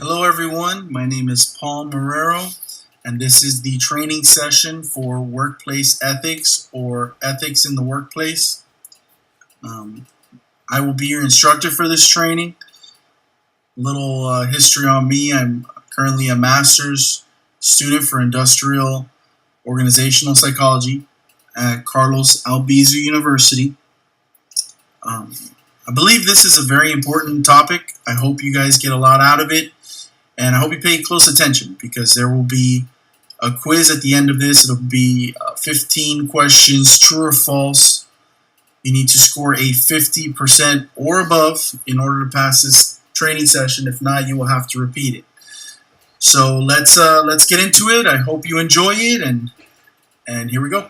Hello, everyone. My name is Paul Marrero, and this is the training session for workplace ethics or ethics in the workplace. Um, I will be your instructor for this training. Little history on me: I'm currently a master's student for industrial organizational psychology at Carlos Albizu University. Um, I believe this is a very important topic. I hope you guys get a lot out of it. And I hope you pay close attention because there will be a quiz at the end of this. It'll be 15 questions, true or false. You need to score a 50% or above in order to pass this training session. If not, you will have to repeat it. So let's get into it. I hope you enjoy it, and here we go.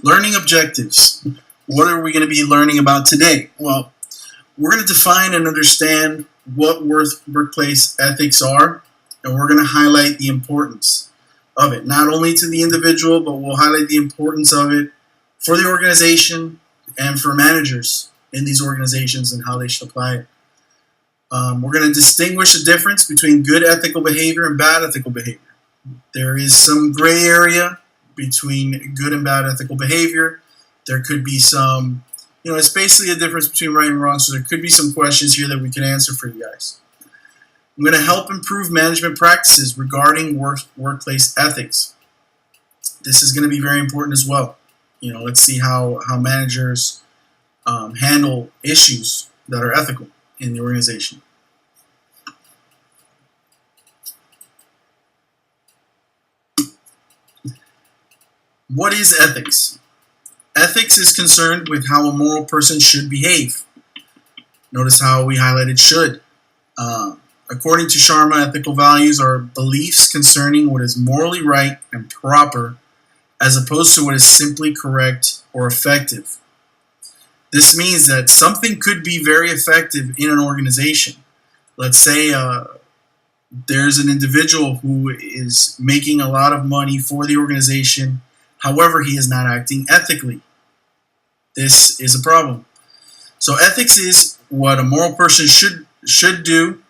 Learning objectives. What are we going to be learning about today? Well, we're going to define and understand what workplace ethics are, and we're going to highlight the importance of it, not only to the individual, but we'll highlight the importance of it for the organization and for managers in these organizations and how they should apply it. We're going to distinguish the difference between good ethical behavior and bad ethical behavior. There is some gray area between good and bad ethical behavior. There could be some, it's basically a difference between right and wrong, so there could be some questions here that we can answer for you guys. I'm going to help improve management practices regarding workplace ethics. This is going to be very important as well. Let's see how managers handle issues that are ethical in the organization. What is ethics? Ethics is concerned with how a moral person should behave. Notice how we highlighted should. According to Sharma, ethical values are beliefs concerning what is morally right and proper, as opposed to what is simply correct or effective. This means that something could be very effective in an organization. Let's say there's an individual who is making a lot of money for the organization. However, he is not acting ethically. This is a problem. So ethics is what a moral person should do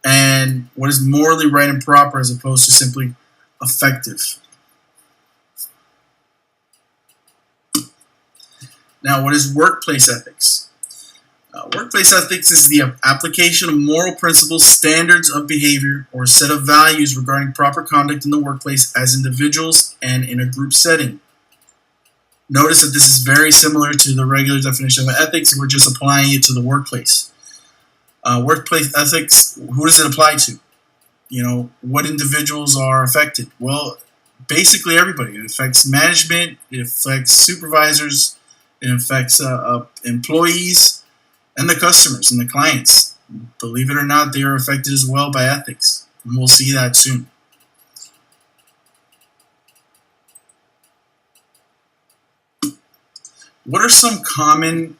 and what is morally right and proper as opposed to simply effective. Now, what is workplace ethics? Workplace ethics is the application of moral principles, standards of behavior, or a set of values regarding proper conduct in the workplace as individuals and in a group setting. Notice that this is very similar to the regular definition of ethics. We're just applying it to the workplace. Workplace ethics, who does it apply to? What individuals are affected? Well, basically everybody. It affects management, it affects supervisors, it affects employees, and the customers and the clients. Believe it or not, they are affected as well by ethics. And we'll see that soon. What are some common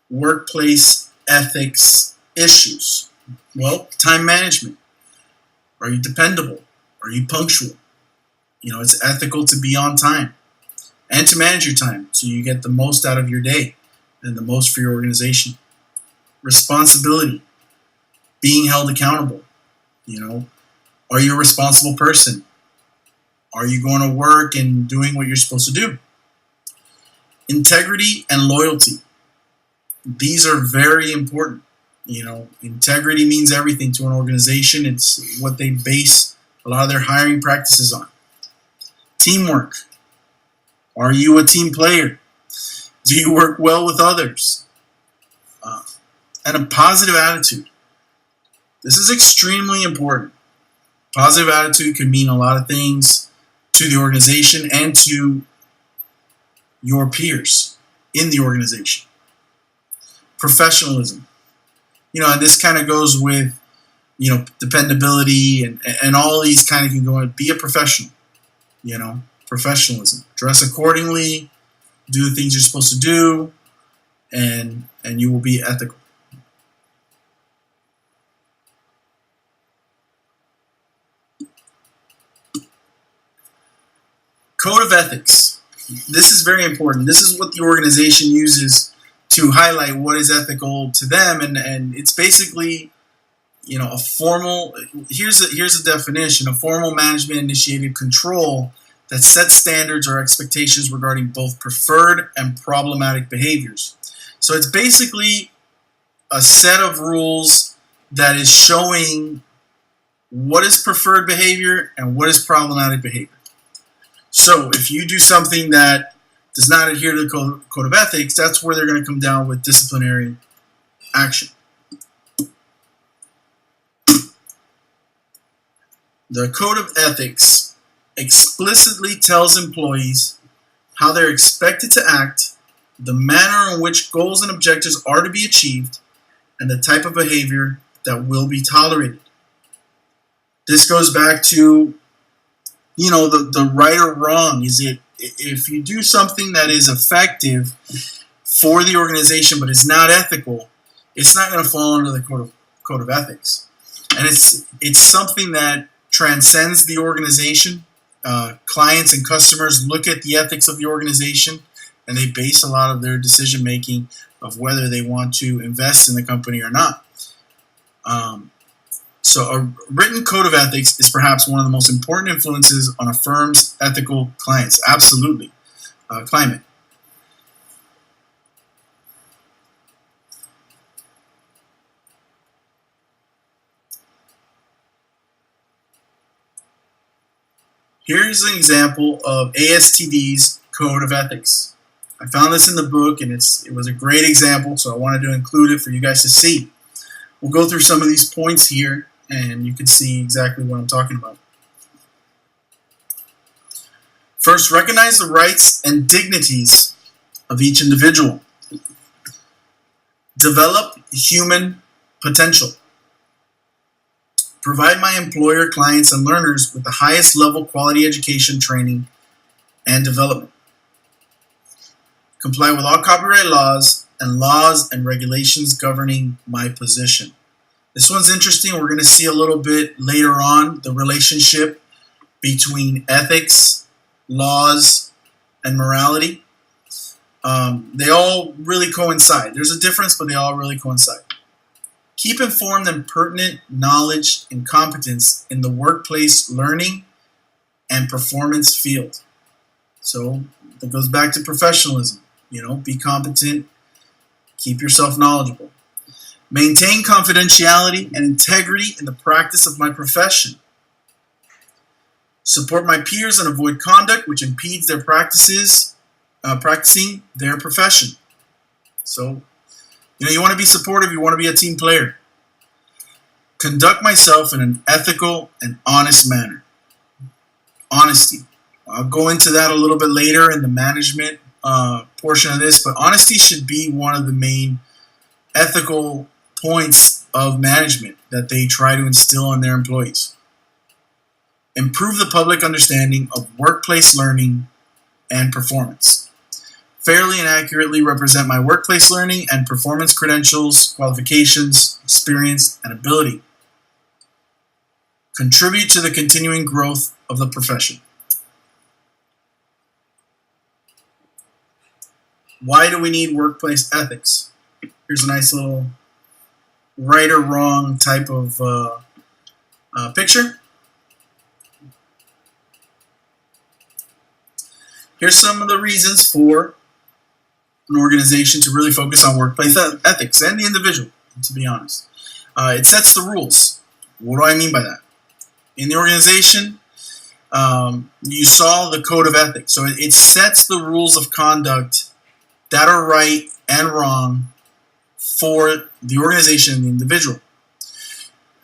workplace ethics issues? Well, time management. Are you dependable? Are you punctual? It's ethical to be on time and to manage your time so you get the most out of your day and the most for your organization. Responsibility. Being held accountable. Are you a responsible person? Are you going to work and doing what you're supposed to do? Integrity and loyalty. These are very important. Integrity means everything to an organization. It's what they base a lot of their hiring practices on. Teamwork. Are you a team player? Do you work well with others? And a positive attitude. This is extremely important. Positive attitude can mean a lot of things to the organization and to your peers in the organization. Professionalism. And this kind of goes with, dependability and all these kind of can go on. Be a professional, professionalism. Dress accordingly, do the things you're supposed to do, and you will be ethical. Code of ethics. This is very important. This is what the organization uses to highlight what is ethical to them, and it's basically, a formal. Here's a definition: a formal management-initiated control that sets standards or expectations regarding both preferred and problematic behaviors. So it's basically a set of rules that is showing what is preferred behavior and what is problematic behavior. So if you do something that does not adhere to the code of ethics, that's where they're going to come down with disciplinary action. The code of ethics explicitly tells employees how they're expected to act, the manner in which goals and objectives are to be achieved, and the type of behavior that will be tolerated. This goes back to, the right or wrong. Is it, if you do something that is effective for the organization but is not ethical, it's not going to fall under the code of ethics. And it's something that transcends the organization. Clients and customers look at the ethics of the organization, and they base a lot of their decision making of whether they want to invest in the company or not. So a written code of ethics is perhaps one of the most important influences on a firm's ethical clients. Absolutely. Climate. Here's an example of ASTD's code of ethics. I found this in the book, and it was a great example, so I wanted to include it for you guys to see. We'll go through some of these points here, and you can see exactly what I'm talking about. First, recognize the rights and dignities of each individual. Develop human potential. Provide my employer, clients, and learners with the highest level quality education, training, and development. Comply with all copyright laws and regulations governing my position. This one's interesting. We're going to see a little bit later on the relationship between ethics, laws, and morality. They all really coincide. There's a difference, but they all really coincide. Keep informed and pertinent knowledge and competence in the workplace learning and performance field. So that goes back to professionalism. Be competent, keep yourself knowledgeable. Maintain confidentiality and integrity in the practice of my profession. Support my peers and avoid conduct which impedes their practicing their profession. So, you want to be supportive, you want to be a team player. Conduct myself in an ethical and honest manner. Honesty. I'll go into that a little bit later in the management portion of this, but honesty should be one of the main ethical points of management that they try to instill in their employees. Improve the public understanding of workplace learning and performance. Fairly and accurately represent my workplace learning and performance credentials, qualifications, experience, and ability. Contribute to the continuing growth of the profession. Why do we need workplace ethics? Here's a nice little right or wrong type of picture. Here's some of the reasons for an organization to really focus on workplace ethics and the individual, to be honest. It sets the rules. What do I mean by that? In the organization, you saw the code of ethics. So it sets the rules of conduct that are right and wrong for the organization and the individual.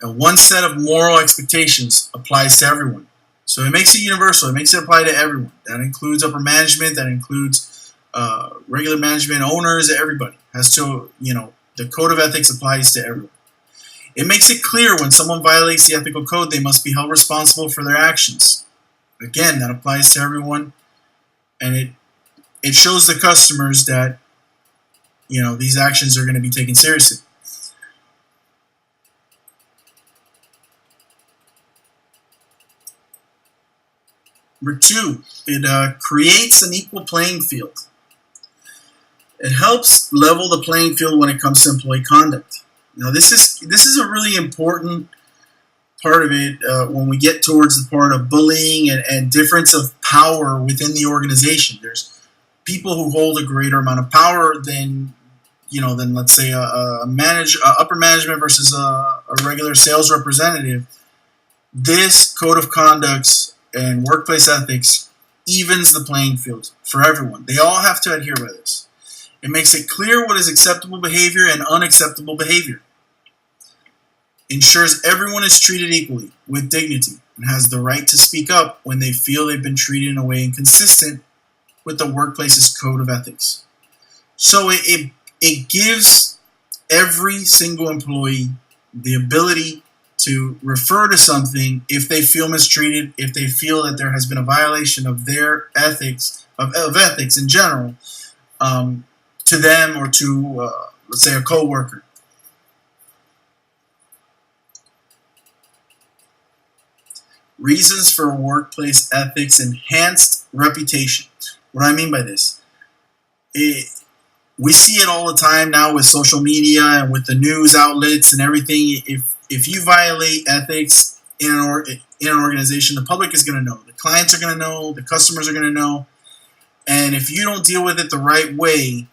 And one set of moral expectations applies to everyone. So it makes it universal. It makes it apply to everyone. That includes upper management. That includes regular management, owners, everybody. The code of ethics applies to everyone. It makes it clear when someone violates the ethical code, they must be held responsible for their actions. Again, that applies to everyone. And it shows the customers that, these actions are going to be taken seriously. Number two, it creates an equal playing field. It helps level the playing field when it comes to employee conduct. Now, this is a really important part of it when we get towards the part of bullying and difference of power within the organization. There's people who hold a greater amount of power than let's say a upper management versus a regular sales representative. This code of conduct and workplace ethics evens the playing field for everyone. They all have to adhere to this. It makes it clear what is acceptable behavior and unacceptable behavior. Ensures everyone is treated equally with dignity and has the right to speak up when they feel they've been treated in a way inconsistent with the workplace's code of ethics. So it gives every single employee the ability to refer to something if they feel mistreated, if they feel that there has been a violation of their ethics, of ethics in general, to them or to, let's say, a coworker. Reasons for workplace ethics: enhanced reputation. What do I mean by this? We see it all the time now with social media and with the news outlets and everything. If you violate ethics in an organization, the public is going to know. The clients are going to know. The customers are going to know. And if you don't deal with it the right way,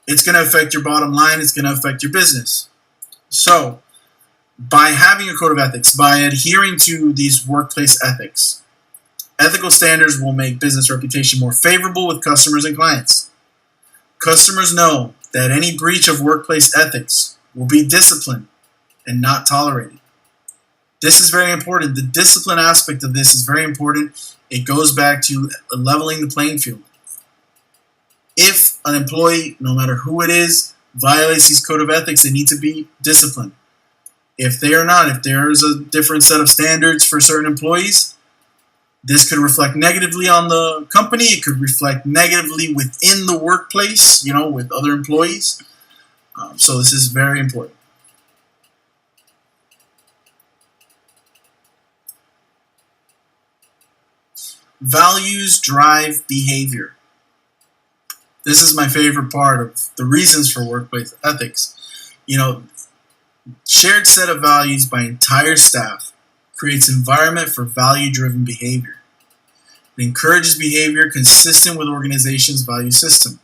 it's going to affect your bottom line. It's going to affect your business. So, by having a code of ethics, by adhering to these workplace ethics, ethical standards will make business reputation more favorable with customers and clients. Customers know that any breach of workplace ethics will be disciplined and not tolerated. This is very important. The discipline aspect of this is very important. It goes back to leveling the playing field. If an employee, no matter who it is, violates these code of ethics, they need to be disciplined. If they are not, if there is a different set of standards for certain employees, this could reflect negatively on the company. It could reflect negatively within the workplace, with other employees. So this is very important. Values drive behavior. This is my favorite part of the reasons for workplace ethics. Shared set of values by entire staff creates environment for value-driven behavior. It encourages behavior consistent with organization's value system.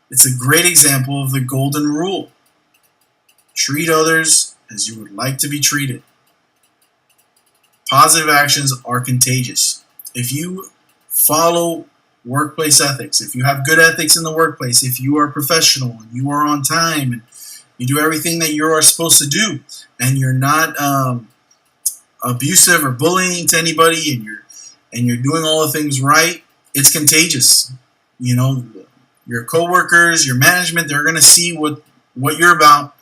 It's a great example of the golden rule. Treat others as you would like to be treated. Positive actions are contagious. If you follow workplace ethics, if you have good ethics in the workplace, if you are professional and you are on time and you do everything that you are supposed to do, and you're not abusive or bullying to anybody, and you're doing all the things right, it's contagious. Your coworkers, your management, they're going to see what you're about.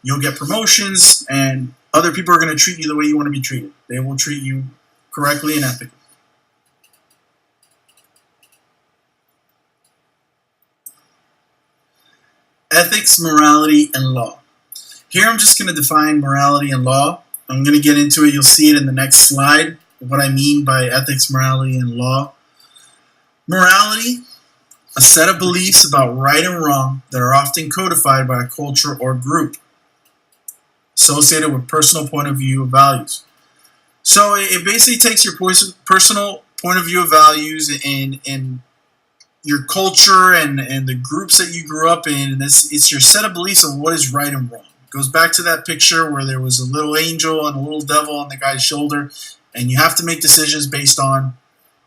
You'll get promotions, and other people are going to treat you the way you want to be treated. They will treat you correctly and ethically. Ethics, morality, and law. Here I'm just going to define morality and law. I'm going to get into it. You'll see it in the next slide, what I mean by ethics, morality, and law. Morality, a set of beliefs about right and wrong that are often codified by a culture or group, associated with personal point of view of values. So it basically takes your personal point of view of values and your culture and the groups that you grew up in, and it's your set of beliefs of what is right and wrong. It goes back to that picture where there was a little angel and a little devil on the guy's shoulder, and you have to make decisions based on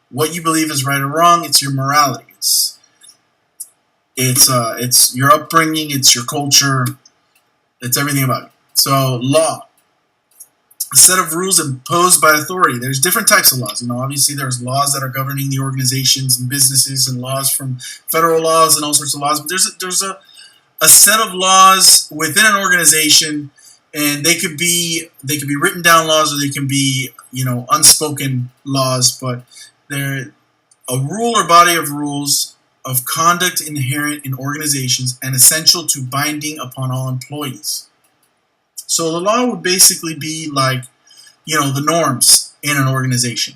what you believe is right or wrong. It's your morality. It's your upbringing. It's your culture. It's everything about it. So law, a set of rules imposed by authority. There's different types of laws. Obviously there's laws that are governing the organizations and businesses, and laws from federal laws and all sorts of laws. But there's a set of laws within an organization, and they could be written down laws, or they can be unspoken laws. But they're a rule or body of rules of conduct inherent in organizations and essential to binding upon all employees. So the law would basically be like, the norms in an organization.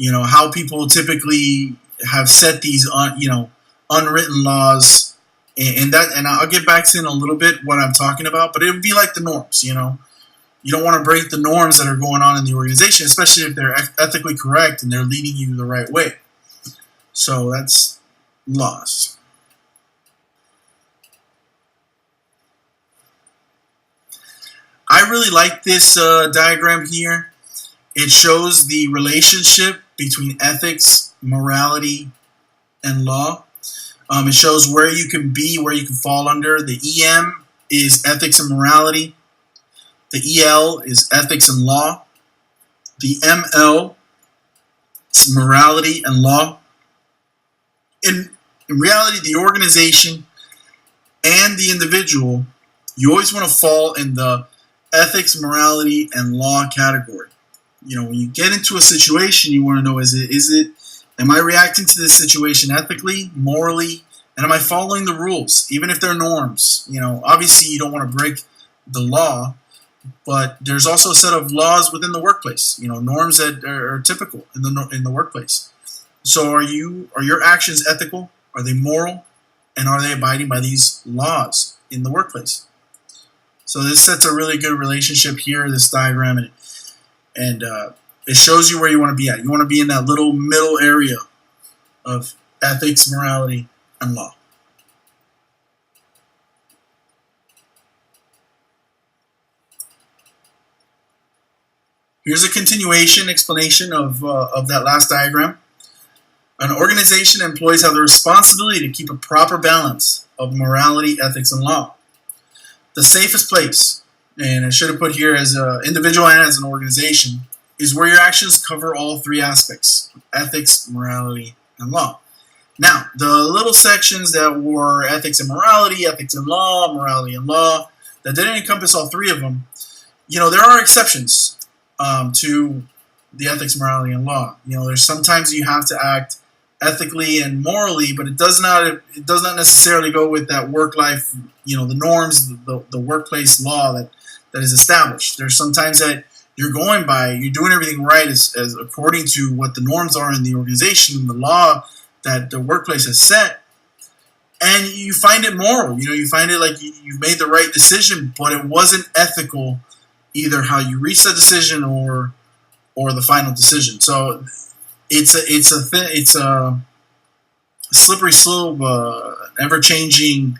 how people typically have set these unwritten laws, and I'll get back to in a little bit what I'm talking about, but it would be like the norms. You don't want to break the norms that are going on in the organization, especially if they're ethically correct and they're leading you the right way. So that's laws. I really like this diagram here. It shows the relationship between ethics, morality, and law. It shows where you can be, where you can fall under. The EM is ethics and morality. The EL is ethics and law. The ML is morality and law. In reality, the organization and the individual, you always want to fall in the ethics, morality, and law category. When you get into a situation, you want to know, am I reacting to this situation ethically, morally, and am I following the rules, even if they're norms? Obviously you don't want to break the law, but there's also a set of laws within the workplace, norms that are typical in the workplace. So are your actions ethical? Are they moral? And are they abiding by these laws in the workplace? So this sets a really good relationship here, this diagram, and it shows you where you want to be at. You want to be in that little middle area of ethics, morality, and law. Here's a continuation explanation of that last diagram. An organization and employees have the responsibility to keep a proper balance of morality, ethics, and law. The safest place, and I should have put here as an individual and as an organization, is where your actions cover all three aspects: ethics, morality, and law. Now, the little sections that were ethics and morality and law, morality and law, that didn't encompass all three of them, there are exceptions to the ethics, morality, and law. There's sometimes you have to act ethically and morally, but it does not necessarily go with that work life, the norms, the workplace law that is established. There's sometimes that you're doing everything right as according to what the norms are in the organization, the law that the workplace has set, and you find it moral. You find it like you've made the right decision, but it wasn't ethical, either how you reach that decision or the final decision. So it's a slippery slope, ever changing.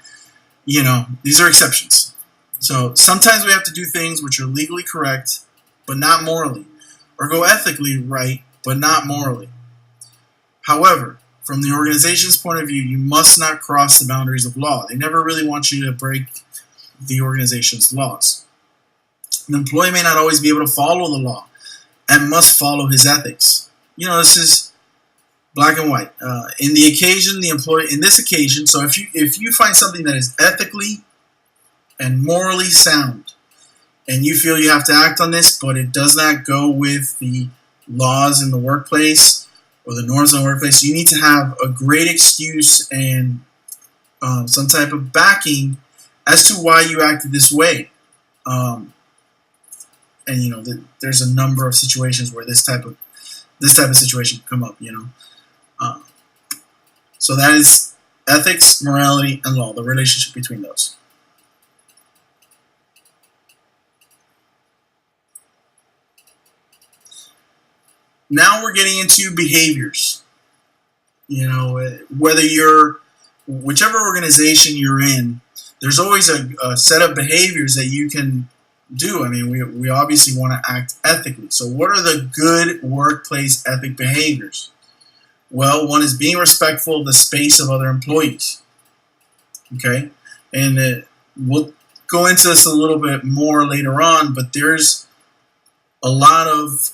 These are exceptions. So sometimes we have to do things which are legally correct, but not morally, or go ethically right, but not morally. However, from the organization's point of view, you must not cross the boundaries of law. They never really want you to break the organization's laws. An employee may not always be able to follow the law and must follow his ethics. This is black and white. In this occasion, so if you find something that is ethically and morally sound, and you feel you have to act on this, but it does not go with the laws in the workplace or the norms in the workplace, you need to have a great excuse and some type of backing as to why you acted this way. And there's a number of situations where this type of situation can come up. So that is ethics, morality, and law, the relationship between those. Now we're getting into behaviors. Whichever organization you're in, there's always a set of behaviors that you can do. We obviously want to act ethically. So what are the good workplace ethic behaviors? Well, one is being respectful of the space of other employees. Okay? And we'll go into this a little bit more later on, but there's a lot of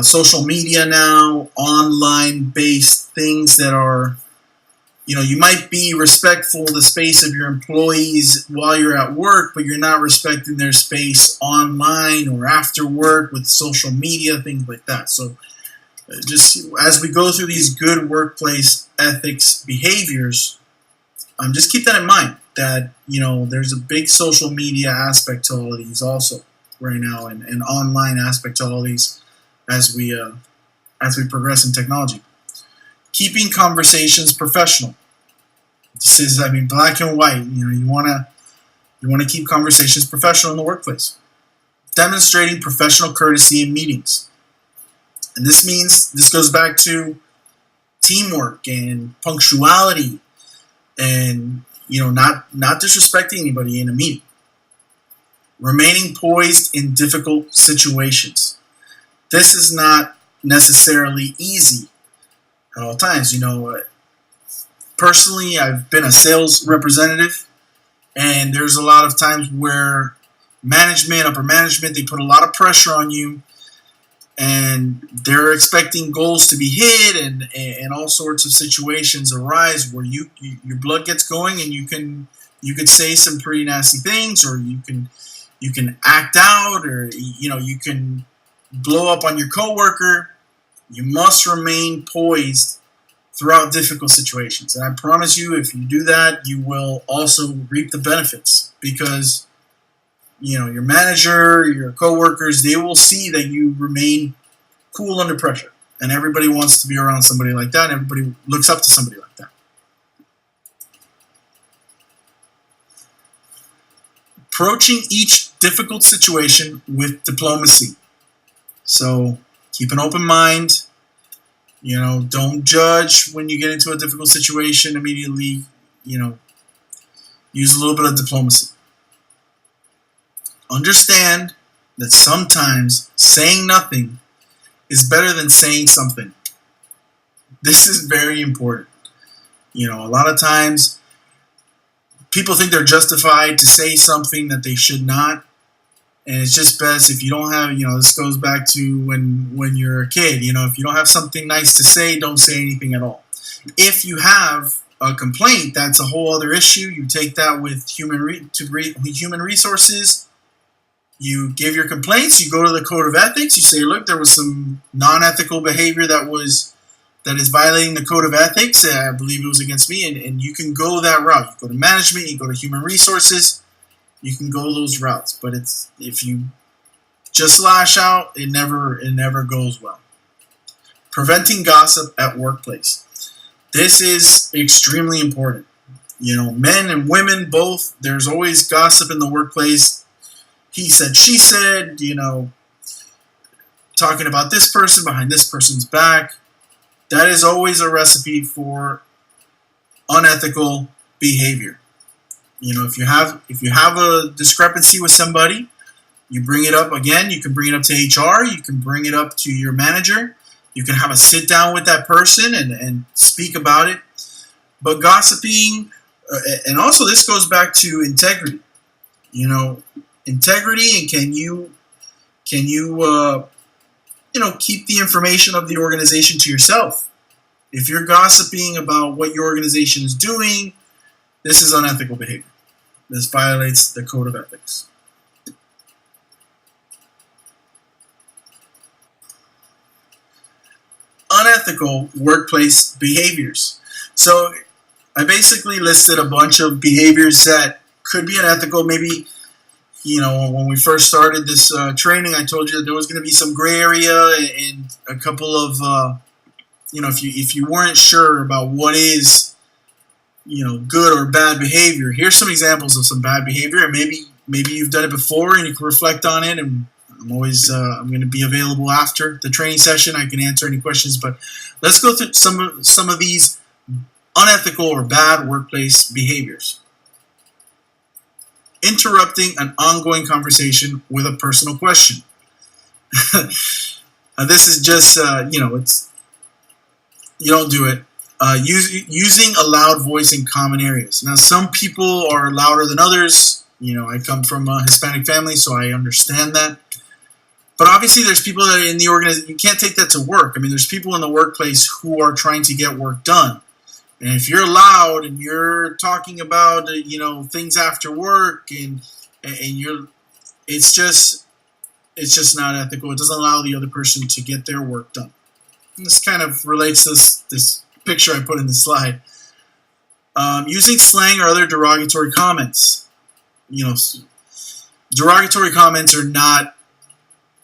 social media now, online-based things that are, you might be respectful of the space of your employees while you're at work, but you're not respecting their space online or after work with social media, things like that. So just as we go through these good workplace ethics behaviors, just keep that in mind, that, there's a big social media aspect to all of these also right now, and online aspect to all these as we as we progress in technology. Keeping conversations professional. This is, black and white. You want to keep conversations professional in the workplace. Demonstrating professional courtesy in meetings. And this goes back to teamwork and punctuality and, not disrespecting anybody in a meeting. Remaining poised in difficult situations. This is not necessarily easy at all times. Personally, I've been a sales representative, and there's a lot of times where upper management, they put a lot of pressure on you, and they're expecting goals to be hit, and all sorts of situations arise where your blood gets going, and you could say some pretty nasty things, or you can act out, or you can blow up on your coworker. You must remain poised throughout difficult situations. And I promise you, if you do that, you will also reap the benefits, because your manager, your coworkers, they will see that you remain cool under pressure. And everybody wants to be around somebody like that. And everybody looks up to somebody like that. Approaching each difficult situation with diplomacy. So keep an open mind. Don't judge when you get into a difficult situation immediately. Use a little bit of diplomacy. Understand that sometimes saying nothing is better than saying something. This is very important. A lot of times people think they're justified to say something that they should not. And it's just best if you don't have, this goes back to when you're a kid. If you don't have something nice to say, don't say anything at all. If you have a complaint, that's a whole other issue. You take that with human resources. You give your complaints. You go to the code of ethics. You say, look, there was some non-ethical behavior that is violating the code of ethics. I believe it was against me. And you can go that route. You go to management. You go to human resources. You can go those routes. But if you just lash out, it never goes well. Preventing gossip at workplace. This is extremely important. Men and women both, there's always gossip in the workplace. He said, she said, talking about this person behind this person's back. That is always a recipe for unethical behavior. If you have a discrepancy with somebody, you bring it up again. You can bring it up to HR. You can bring it up to your manager. You can have a sit down with that person and speak about it. But gossiping, and also this goes back to integrity. Integrity, and can you keep the information of the organization to yourself? If you're gossiping about what your organization is doing, this is unethical behavior. This violates the code of ethics. Unethical workplace behaviors. So I basically listed a bunch of behaviors that could be unethical. Maybe, when we first started this training, I told you that there was going to be some gray area and a couple of, if you weren't sure about what is, good or bad behavior. Here's some examples of some bad behavior, and maybe you've done it before and you can reflect on it. And I'm always I'm going to be available after the training session. I can answer any questions, but let's go through some of these unethical or bad workplace behaviors. Interrupting an ongoing conversation with a personal question. This is just it's you don't do it. Using a loud voice in common areas. Now, some people are louder than others. I come from a Hispanic family, so I understand that. But obviously, there's people that in the organization, you can't take that to work. There's people in the workplace who are trying to get work done. And if you're loud and you're talking about, things after work and it's just not ethical. It doesn't allow the other person to get their work done. And this kind of relates to this picture I put in the slide. Using slang or other derogatory comments. Derogatory comments are not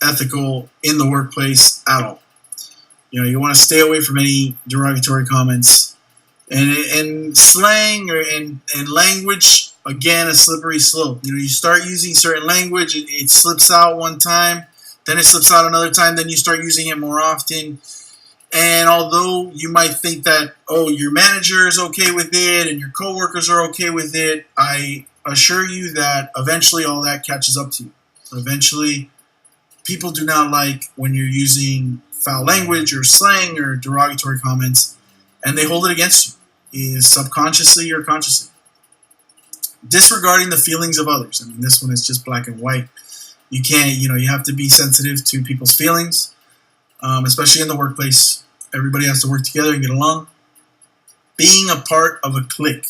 ethical in the workplace at all. You want to stay away from any derogatory comments. And slang and language, again, a slippery slope. You start using certain language, it slips out one time, then it slips out another time, then you start using it more often. And although you might think that, your manager is okay with it and your coworkers are okay with it, I assure you that eventually all that catches up to you. Eventually, people do not like when you're using foul language or slang or derogatory comments, and they hold it against you, subconsciously or consciously. Disregarding the feelings of others. I mean, this one is just black and white. You can't, you have to be sensitive to people's feelings, especially in the workplace. Everybody has to work together and get along. Being a part of a clique.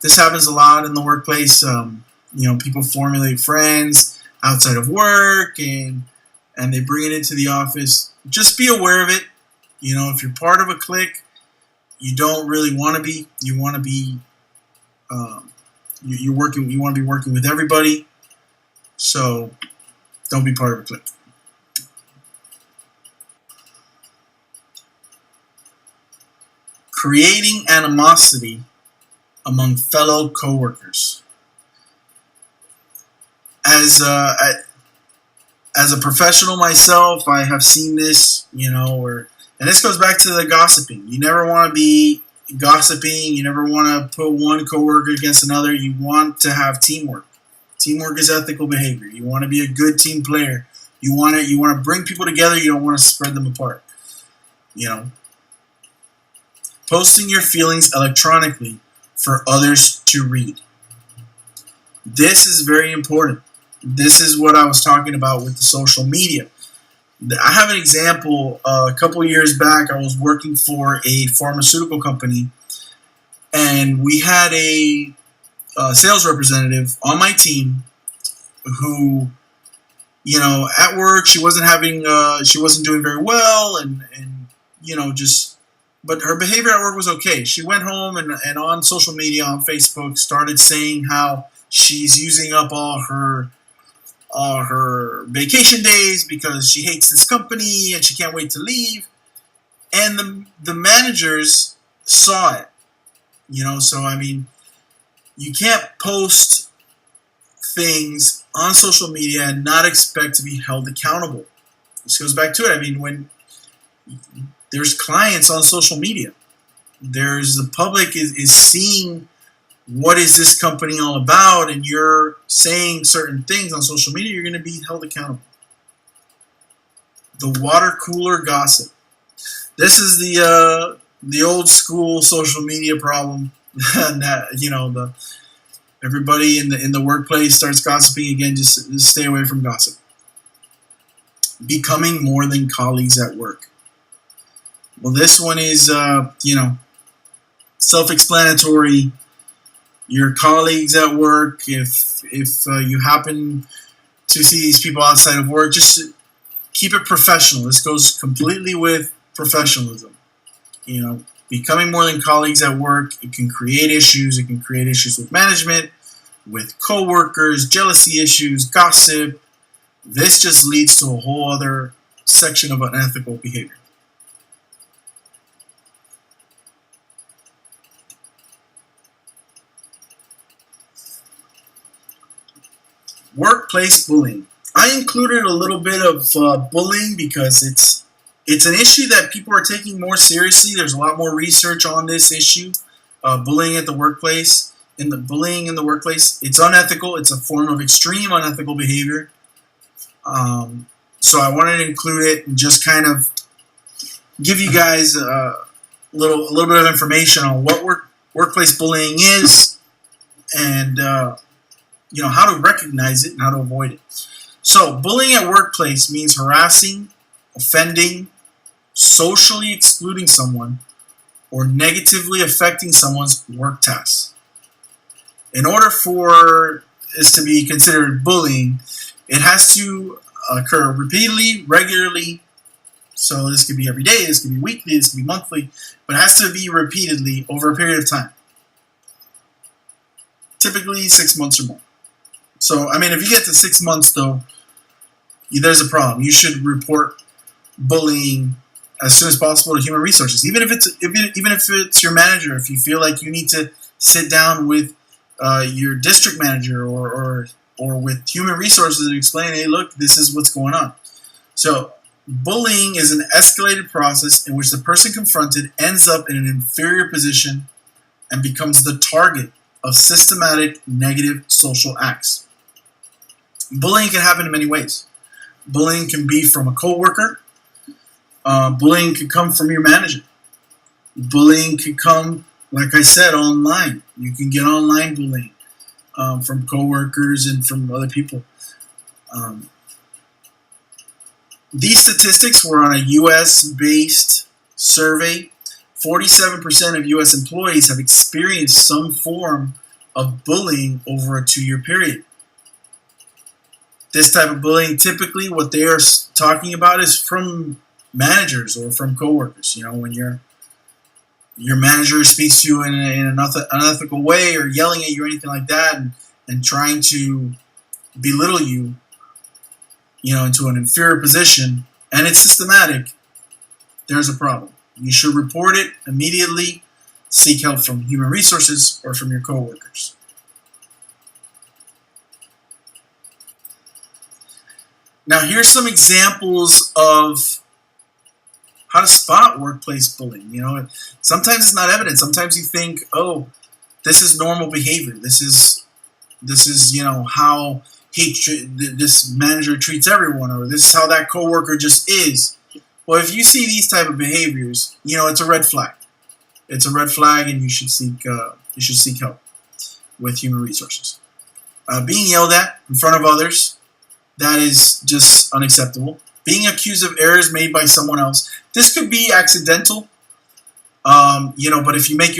This happens a lot in the workplace. People formulate friends outside of work and they bring it into the office. Just be aware of it. If you're part of a clique, you don't really want to be. You want to be You want to be working with everybody. So don't be part of a clique. Creating animosity among fellow coworkers. As a professional myself, I have seen this, and this goes back to the gossiping. You never want to be gossiping. You never want to put one coworker against another. You want to have teamwork. Teamwork is ethical behavior. You want to be a good team player. You want to bring people together. You don't want to spread them apart. Posting your feelings electronically for others to read. This is very important. This is what I was talking about with the social media. I have an example. A couple years back, I was working for a pharmaceutical company, and we had a sales representative on my team who, at work she wasn't doing very well, and but her behavior at work was okay. She went home and on social media, on Facebook, started saying how she's using up all her vacation days because she hates this company and she can't wait to leave. And the managers saw it. So I mean, you can't post things on social media and not expect to be held accountable. This goes back to it. I mean, when there's clients on social media, the public is seeing what is this company all about, and you're saying certain things on social media, you're going to be held accountable. The water cooler gossip. This is the old school social media problem. That everybody in the workplace starts gossiping again. Just stay away from gossip. Becoming more than colleagues at work. Well, this one is self-explanatory. Your colleagues at work, if you happen to see these people outside of work, just keep it professional. This goes completely with professionalism. Becoming more than colleagues at work, it can create issues. It can create issues with management, with coworkers, jealousy issues, gossip. This just leads to a whole other section of unethical behavior. Workplace bullying. I included a little bit of bullying because it's an issue that people are taking more seriously. There's a lot more research on this issue, bullying at the workplace. Bullying in the workplace, it's unethical. It's a form of extreme unethical behavior. So I wanted to include it and just kind of give you guys a little bit of information on what workplace bullying is, and how to recognize it and how to avoid it. So, bullying at workplace means harassing, offending, socially excluding someone, or negatively affecting someone's work tasks. In order for this to be considered bullying, it has to occur repeatedly, regularly. So this could be every day, this could be weekly, this could be monthly, but it has to be repeatedly over a period of time. Typically 6 months or more. So, I mean, if you get to 6 months, though, there's a problem. You should report bullying as soon as possible to human resources. Even if it's your manager, if you feel like you need to sit down with your district manager or with human resources and explain, hey, look, this is what's going on. So bullying is an escalated process in which the person confronted ends up in an inferior position and becomes the target of systematic negative social acts. Bullying can happen in many ways. Bullying can be from a coworker. Bullying could come from your manager. Bullying could come, like I said, online. You can get online bullying from coworkers and from other people. These statistics were on a U.S.-based survey. 47% of U.S. employees have experienced some form of bullying over a 2-year period. This type of bullying, typically what they are talking about is from managers or from coworkers. You know, when your manager speaks to you in an unethical way or yelling at you or anything like that and trying to belittle you, you know, into an inferior position, and it's systematic, there's a problem. You should report it immediately, seek help from human resources or from your coworkers. Now, here's some examples of how to spot workplace bullying. You know, sometimes it's not evident. Sometimes you think, oh, this is normal behavior. This is you know, how this manager treats everyone, or this is how that coworker just is. Well, if you see these type of behaviors, you know, it's a red flag. It's a red flag, and you should seek help with human resources. Being yelled at in front of others, that is just unacceptable. Being accused of errors made by someone else, this could be accidental, you know. But if you make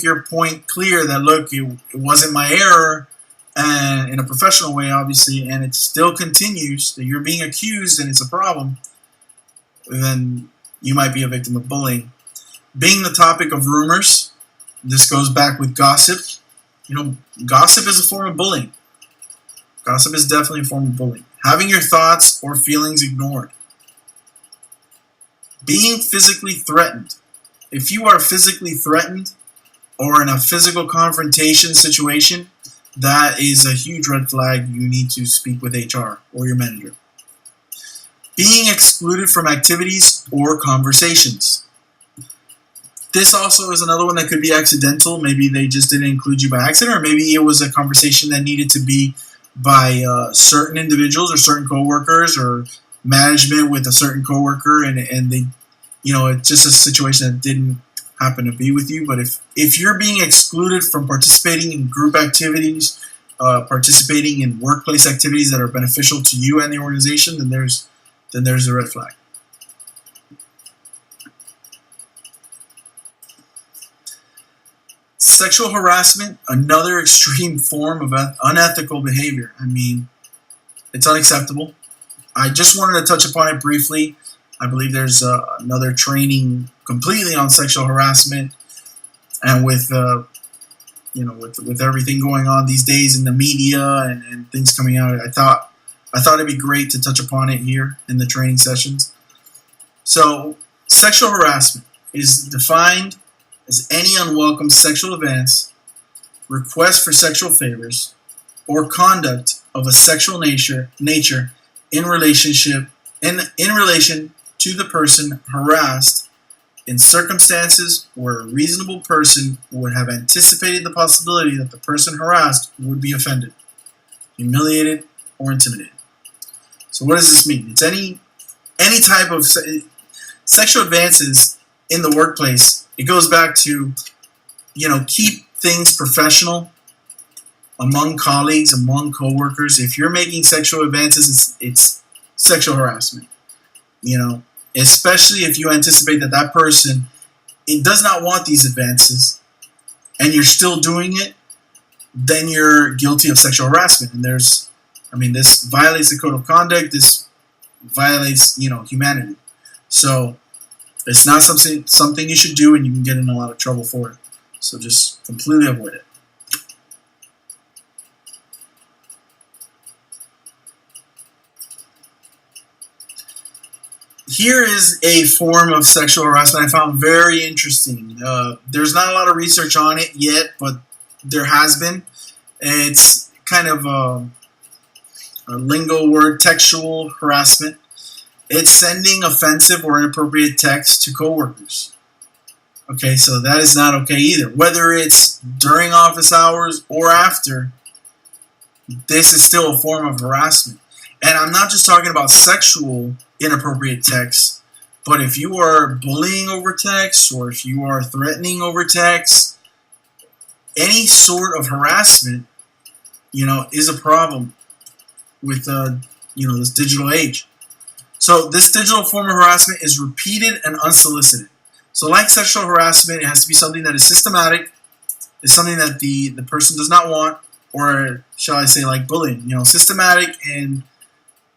your point clear that, look, it wasn't my error, and in a professional way, obviously, and it still continues that you're being accused and it's a problem, then you might be a victim of bullying. Being the topic of rumors, this goes back with gossip. You know, gossip is a form of bullying. Gossip is definitely a form of bullying. Having your thoughts or feelings ignored. Being physically threatened. If you are physically threatened or in a physical confrontation situation, that is a huge red flag. You need to speak with HR or your manager. Being excluded from activities or conversations. This also is another one that could be accidental. Maybe they just didn't include you by accident, or maybe it was a conversation that needed to be by certain individuals or certain coworkers or management with a certain coworker, and they, you know, it's just a situation that didn't happen to be with you. But if you're being excluded from participating in group activities, participating in workplace activities that are beneficial to you and the organization, then there's a red flag. Sexual harassment, another extreme form of unethical behavior. I mean, it's unacceptable. I just wanted to touch upon it briefly. I believe there's another training completely on sexual harassment, and with you know, with everything going on these days in the media and things coming out, I thought it'd be great to touch upon it here in the training sessions. So, sexual harassment is defined as any unwelcome sexual advance, request for sexual favors, or conduct of a sexual nature in relation to the person harassed in circumstances where a reasonable person would have anticipated the possibility that the person harassed would be offended, humiliated, or intimidated. So what does this mean? It's any type of sexual advances in the workplace. It goes back to, you know, keep things professional among colleagues, among coworkers. If you're making sexual advances, it's sexual harassment. You know, especially if you anticipate that person, it does not want these advances, and you're still doing it, then you're guilty of sexual harassment. And this violates the code of conduct. This violates, you know, humanity. So it's not something you should do, and you can get in a lot of trouble for it. So just completely avoid it. here is a form of sexual harassment I found very interesting. There's not a lot of research on it yet, but there has been. It's kind of a lingo word, textual harassment. It's sending offensive or inappropriate text to coworkers. Okay, so that is not okay either. Whether it's during office hours or after, this is still a form of harassment. And I'm not just talking about sexual inappropriate text, but if you are bullying over text or if you are threatening over text, any sort of harassment, is a problem with this digital age. So this digital form of harassment is repeated and unsolicited. So like sexual harassment, it has to be something that is systematic. It's something that the person does not want, or shall I say like bullying, systematic, and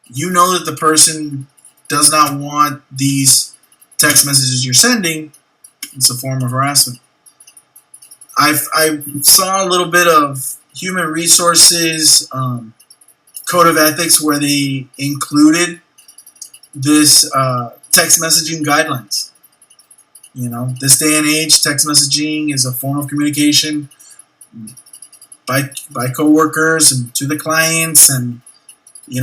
that the person does not want these text messages you're sending. It's a form of harassment. I saw a little bit of human resources code of ethics where they included this text messaging guidelines. This day and age, text messaging is a form of communication by coworkers and to the clients, and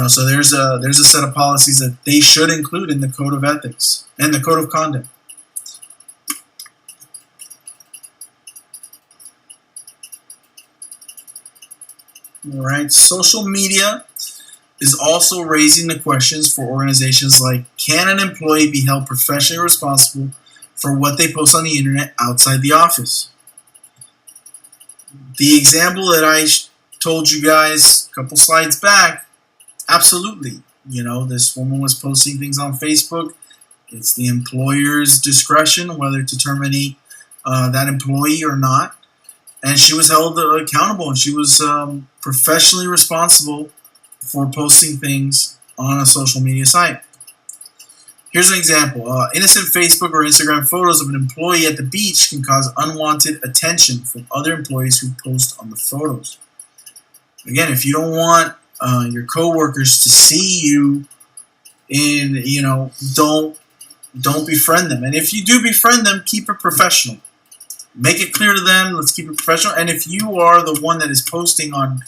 so there's a set of policies that they should include in the code of ethics and the code of conduct. All right, social media is also raising the questions for organizations like, can an employee be held professionally responsible for what they post on the internet outside the office? The example that I told you guys a couple slides back, absolutely. This woman was posting things on Facebook. It's the employer's discretion whether to terminate that employee or not. And she was held accountable, and she was professionally responsible for posting things on a social media site. Here's an example. Innocent Facebook or Instagram photos of an employee at the beach can cause unwanted attention from other employees who post on the photos. Again, if you don't want your coworkers to see you don't befriend them. And if you do befriend them, keep it professional. Make it clear to them, let's keep it professional. And if you are the one that is posting on,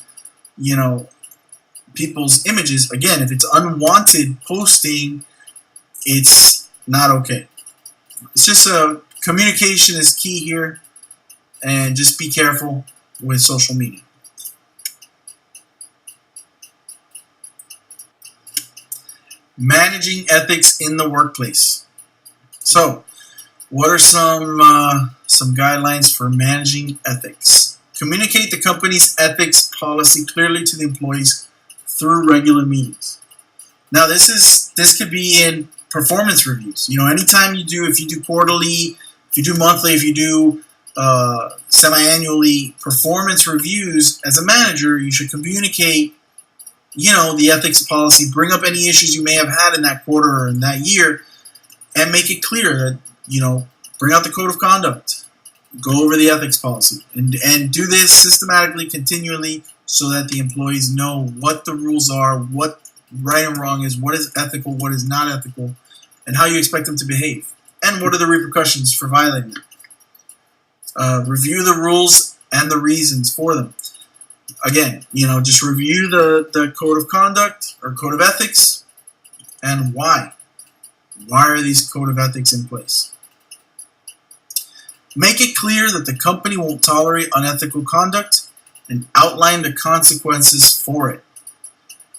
people's images, again, if it's unwanted posting, it's not okay. It's just communication is key here, and just be careful with social media. Managing ethics in the workplace. So, what are some guidelines for managing ethics? Communicate the company's ethics policy clearly to the employees through regular meetings. Now, this could be in performance reviews. Anytime if you do quarterly, if you do monthly, if you do semi-annually performance reviews, as a manager, you should communicate, the ethics policy, bring up any issues you may have had in that quarter or in that year, and make it clear that, bring out the code of conduct, go over the ethics policy, and do this systematically, continually, so that the employees know what the rules are, what right and wrong is, what is ethical, what is not ethical, and how you expect them to behave, and what are the repercussions for violating them. Review the rules and the reasons for them. Again, just review the code of conduct or code of ethics, and why. Why are these code of ethics in place? Make it clear that the company won't tolerate unethical conduct, and outline the consequences for it.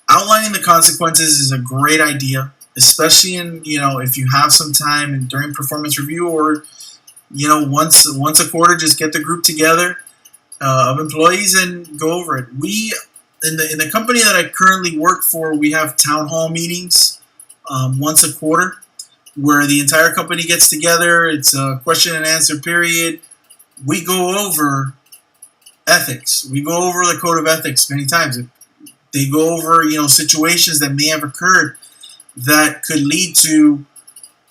Outlining the consequences is a great idea, especially if you have some time and during performance review, or once a quarter, just get the group together of employees and go over it. We in the company that I currently work for, we have town hall meetings once a quarter, where the entire company gets together. It's a question and answer period. We go over ethics. We go over the code of ethics many times. They go over, situations that may have occurred that could lead to,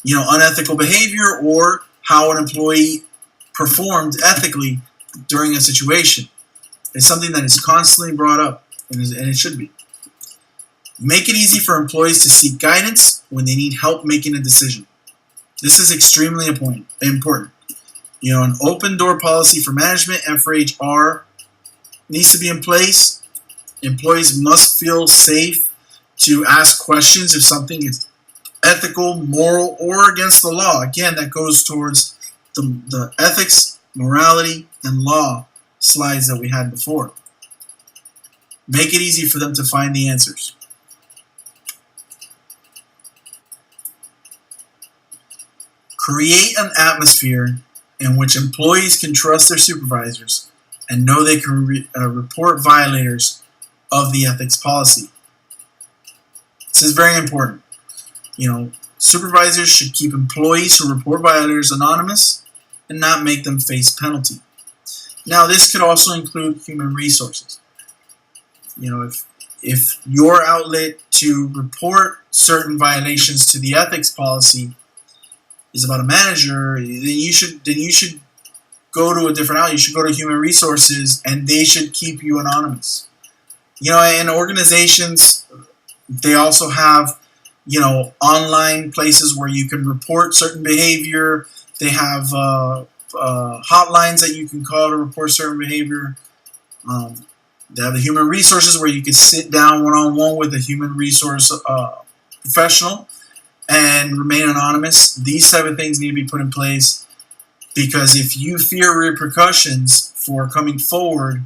unethical behavior, or how an employee performed ethically during a situation. It's something that is constantly brought up, and it should be. Make it easy for employees to seek guidance when they need help making a decision. This is extremely important. An open door policy for management and for HR needs to be in place. Employees must feel safe to ask questions if something is ethical, moral, or against the law. Again, that goes towards the ethics, morality, and law slides that we had before. Make it easy for them to find the answers. Create an atmosphere in which employees can trust their supervisors and know they can report violators of the ethics policy. This is very important. Supervisors should keep employees who report violators anonymous and not make them face penalty. Now, this could also include human resources. If your outlet to report certain violations to the ethics policy is about a manager, then you should go to a different outlet. You should go to human resources, and they should keep you anonymous. And organizations, they also have online places where you can report certain behavior. They have hotlines that you can call to report certain behavior. They have the human resources where you can sit down one-on-one with a human resource professional and remain anonymous. These type of things need to be put in place, because if you fear repercussions for coming forward,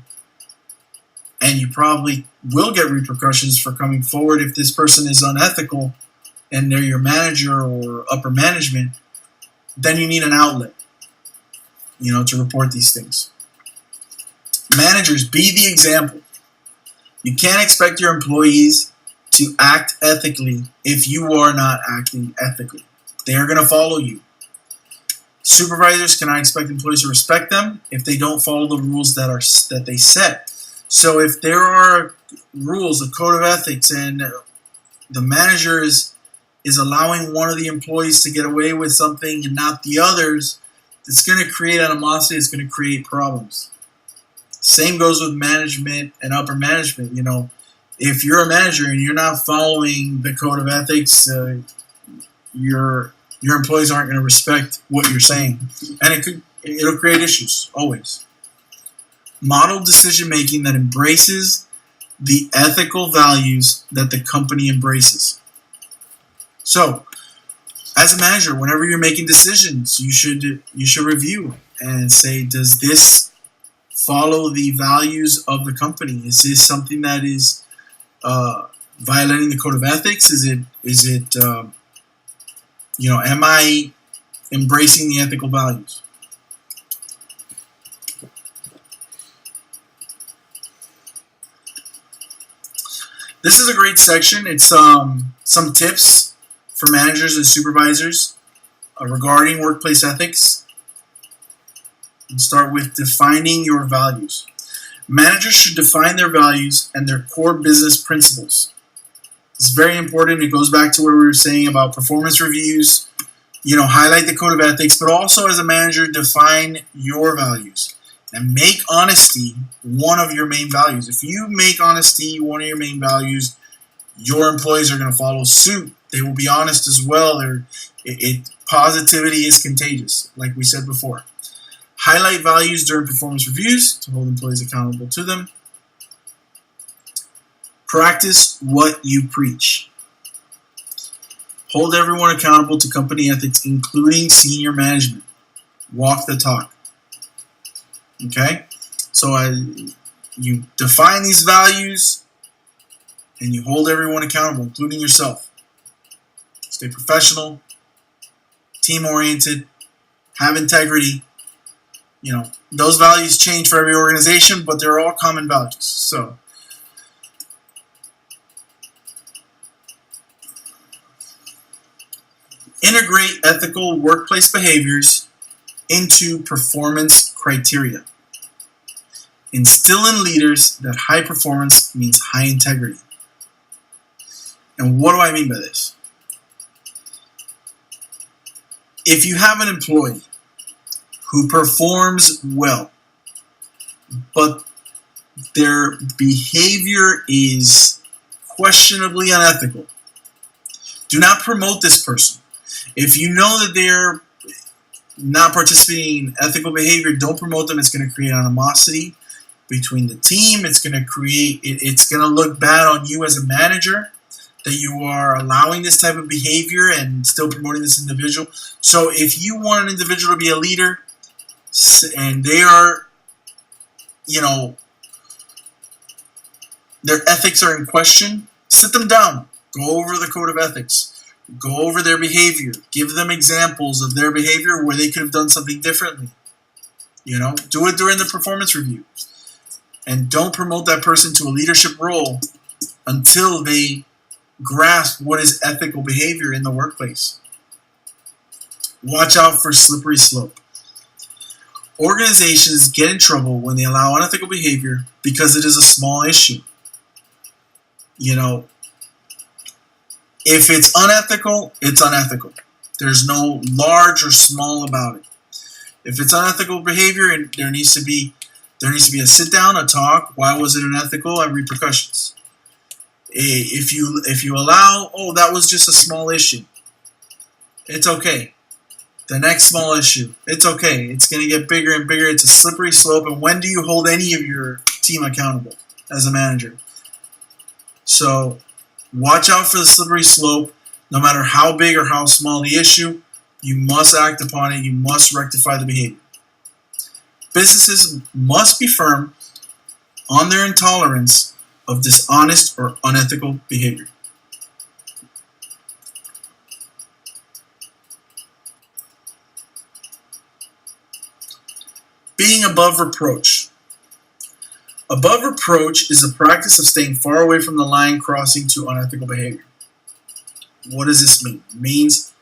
and you probably will get repercussions for coming forward if this person is unethical and they're your manager or upper management, then you need an outlet, to report these things. Managers, be the example. You can't expect your employees to act ethically if you are not acting ethically. They are going to follow you. Supervisors cannot expect employees to respect them if they don't follow the rules that they set. So if there are rules, a code of ethics, and the manager is allowing one of the employees to get away with something and not the others, it's going to create animosity. It's going to create problems. Same goes with management and upper management. If you're a manager and you're not following the code of ethics, your employees aren't going to respect what you're saying, and it'll create issues always. Model decision making that embraces the ethical values that the company embraces. So, as a manager, whenever you're making decisions, you should review and say, does this follow the values of the company? Is this something that is violating the code of ethics? Am I embracing the ethical values? This is a great section. It's some tips for managers and supervisors regarding workplace ethics. We'll start with defining your values. Managers should define their values and their core business principles. It's very important. It goes back to what we were saying about performance reviews. Highlight the code of ethics, but also as a manager, define your values. And make honesty one of your main values. If you make honesty one of your main values, your employees are going to follow suit. They will be honest as well. Positivity is contagious, like we said before. Highlight values during performance reviews to hold employees accountable to them. Practice what you preach. Hold everyone accountable to company ethics, including senior management. Walk the talk. Okay? So you define these values and you hold everyone accountable, including yourself. Stay professional, team-oriented, have integrity. Those values change for every organization, but they're all common values. So, integrate ethical workplace behaviors into performance criteria. Instill in leaders that high performance means high integrity. And what do I mean by this? If you have an employee who performs well, but their behavior is questionably unethical, do not promote this person. If you know that they're not participating in ethical behavior, don't promote them. It's going to create animosity between the team. It's going to look bad on you as a manager that you are allowing this type of behavior and still promoting this individual. So if you want an individual to be a leader and they are, their ethics are in question, sit them down. Go over the code of ethics. Go over their behavior. Give them examples of their behavior where they could have done something differently. Do it during the performance review. And don't promote that person to a leadership role until they grasp what is ethical behavior in the workplace. Watch out for slippery slope. Organizations get in trouble when they allow unethical behavior because it is a small issue. If it's unethical, it's unethical. There's no large or small about it. If it's unethical behavior, and there needs to be a sit down, a talk. Why was it unethical, and repercussions. If you allow, that was just a small issue, it's okay. The next small issue, it's okay. It's going to get bigger and bigger. It's a slippery slope. And when do you hold any of your team accountable as a manager? So watch out for the slippery slope. No matter how big or how small the issue, you must act upon it. You must rectify the behavior. Businesses must be firm on their intolerance of dishonest or unethical behavior. Being above reproach. Above reproach is the practice of staying far away from the line crossing to unethical behavior. What does this mean? It means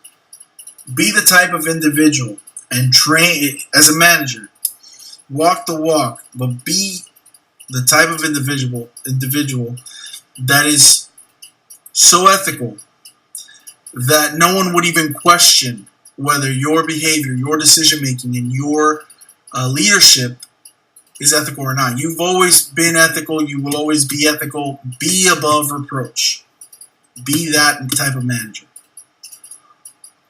be the type of individual and train as a manager. Walk the walk, but be the type of individual that is so ethical that no one would even question whether your behavior, your decision making, and your leadership is ethical or not. You've always been ethical. You will always be ethical. Be above reproach. Be that type of manager.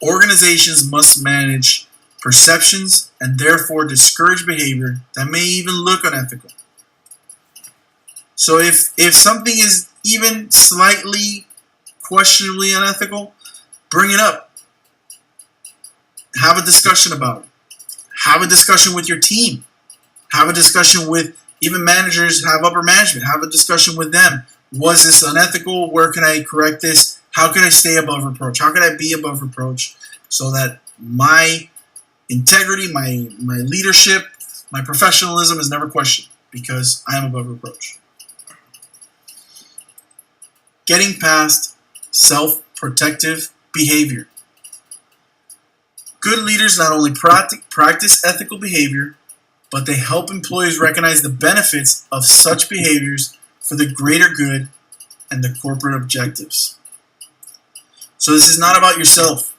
Organizations must manage perceptions and therefore discourage behavior that may even look unethical. So if something is even slightly questionably unethical, bring it up. Have a discussion about it. Have a discussion with your team. Have a discussion with even managers, have upper management. Have a discussion with them. Was this unethical? Where can I correct this? How can I stay above reproach? How can I be above reproach so that my integrity, my leadership, my professionalism is never questioned because I am above reproach. Getting past self-protective behavior. Good leaders not only practice ethical behavior, but they help employees recognize the benefits of such behaviors for the greater good and the corporate objectives. So this is not about yourself.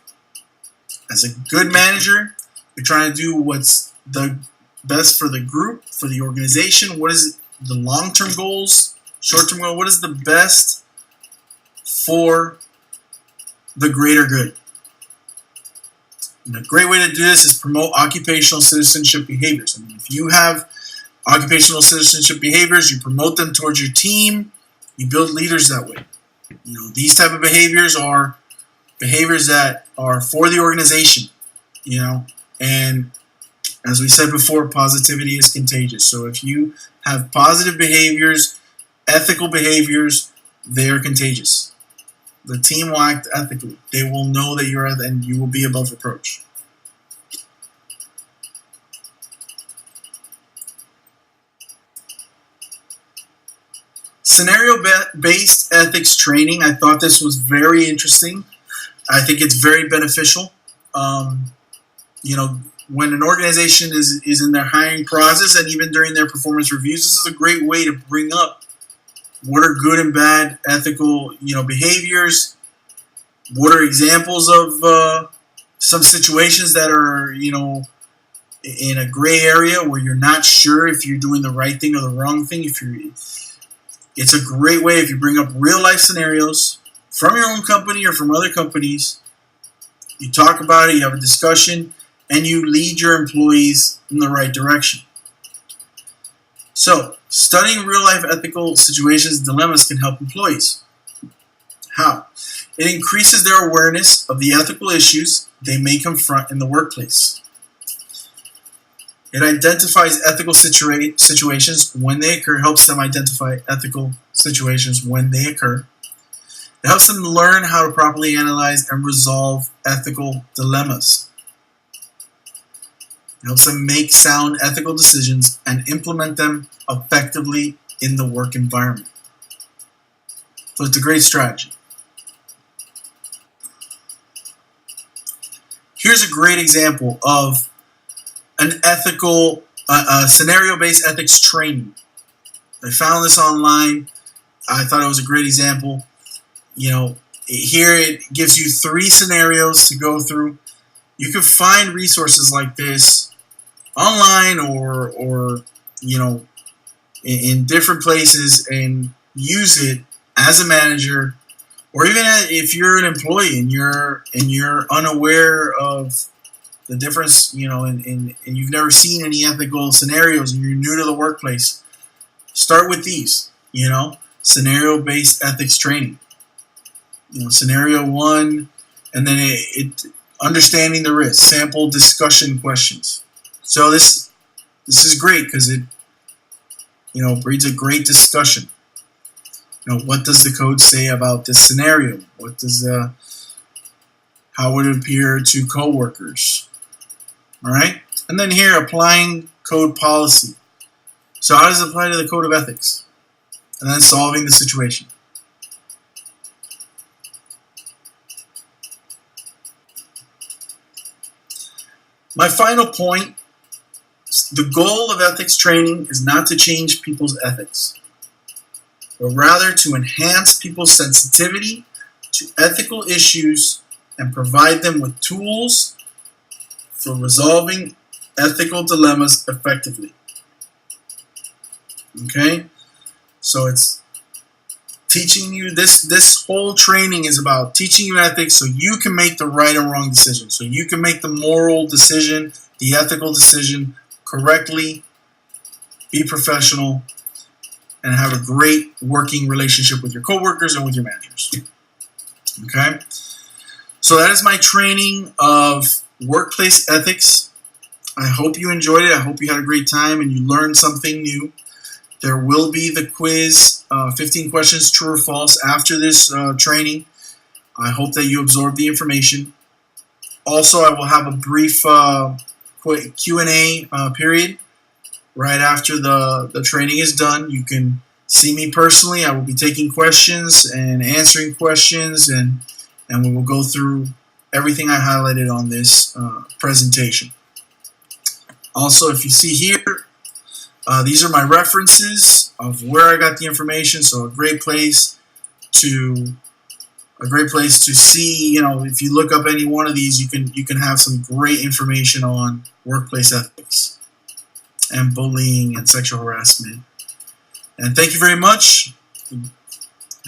As a good manager, you're trying to do what's the best for the group, for the organization. What is the long-term goals, short-term goals? What is the best for the greater good? And a great way to do this is promote occupational citizenship behaviors. I mean, if you have occupational citizenship behaviors, you promote them towards your team, you build leaders that way. These type of behaviors are behaviors that are for the organization, and as we said before, positivity is contagious. So if you have positive behaviors, ethical behaviors, they are contagious. The team will act ethically. They will know that you're, and you will be above reproach. Scenario-based ethics training. I thought this was very interesting. I think it's very beneficial. When an organization is in their hiring process and even during their performance reviews, this is a great way to bring up what are good and bad ethical, behaviors. What are examples of some situations that are, in a gray area where you're not sure if you're doing the right thing or the wrong thing. It's a great way if you bring up real life scenarios from your own company or from other companies. You talk about it, you have a discussion, and you lead your employees in the right direction. So, studying real life ethical situations and dilemmas can help employees. How? It increases their awareness of the ethical issues they may confront in the workplace. It identifies ethical situations when they occur, helps them identify ethical situations when they occur. It helps them learn how to properly analyze and resolve ethical dilemmas. It helps them make sound ethical decisions and implement them effectively in the work environment. So it's a great strategy. Here's a great example of an ethical, scenario-based ethics training. I found this online. I thought it was a great example. Here it gives you 3 scenarios to go through. You can find resources like this online or in different places and use it as a manager, or even if you're an employee and you're unaware of the difference, and you've never seen any ethical scenarios and you're new to the workplace. Start with these, scenario-based ethics training. Scenario 1, and then it understanding the risk, sample discussion questions. So this is great because it breeds a great discussion. What does the code say about this scenario? How would it appear to coworkers? All right, and then here applying code policy. So how does it apply to the code of ethics? And then solving the situation. My final point, the goal of ethics training is not to change people's ethics, but rather to enhance people's sensitivity to ethical issues and provide them with tools for resolving ethical dilemmas effectively. Okay? So it's teaching you, this whole training is about teaching you ethics so you can make the right and wrong decision. So you can make the moral decision, the ethical decision correctly, be professional, and have a great working relationship with your coworkers and with your managers. Okay? So that is my training of workplace ethics. I hope you enjoyed it. I hope you had a great time and you learned something new. There will be the quiz, 15 questions, true or false, after this training. I hope that you absorb the information. Also, I will have a brief Q&A period right after the training is done. You can see me personally. I will be taking questions and answering questions, and we will go through everything I highlighted on this presentation. Also, if you see here, these are my references of where I got the information. So a great place to see. If you look up any one of these, you can have some great information on workplace ethics and bullying and sexual harassment. And thank you very much. I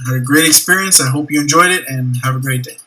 had a great experience. I hope you enjoyed it, and have a great day.